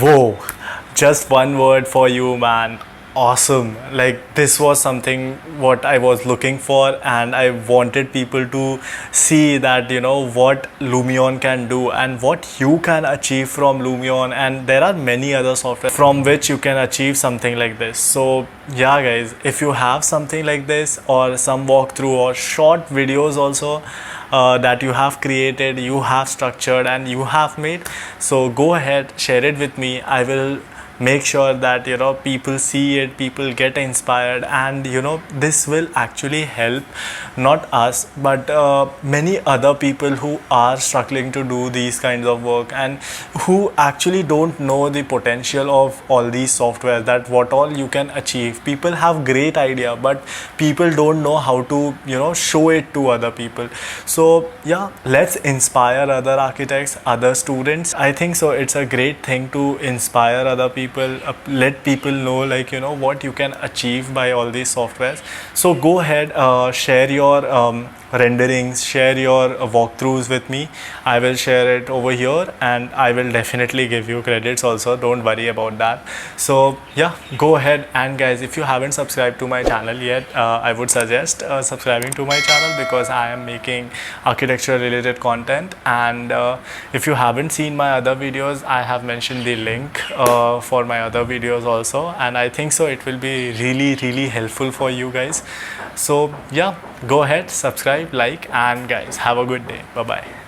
Whoa, just one word for you, man. Awesome. Like, this was something what I was looking for, and I wanted people to see that, what Lumion can do and what you can achieve from Lumion. And there are many other software from which you can achieve something like this. So, yeah, guys, if you have something like this, or some walkthrough or short videos also, that you have created, you have structured, and you have made, so go ahead, share it with me. I will make sure that people see it, people get inspired, and this will actually help not us but many other people who are struggling to do these kinds of work, and who actually don't know the potential of all these software, that what all you can achieve. People have great idea, but people don't know how to show it to other people. So yeah, let's inspire other architects, other students. I think so it's a great thing to inspire other people, let people know, like what you can achieve by all these softwares. So go ahead, share your renderings, share your walkthroughs with me. I will share it over here, and I will definitely give you credits also, don't worry about that. So yeah, go ahead. And guys, if you haven't subscribed to my channel yet, I would suggest subscribing to my channel, because I am making architecture related content. And if you haven't seen my other videos, I have mentioned the link for my other videos also, and I think so it will be really helpful for you guys. So yeah, go ahead, subscribe, like, and guys, have a good day. Bye bye.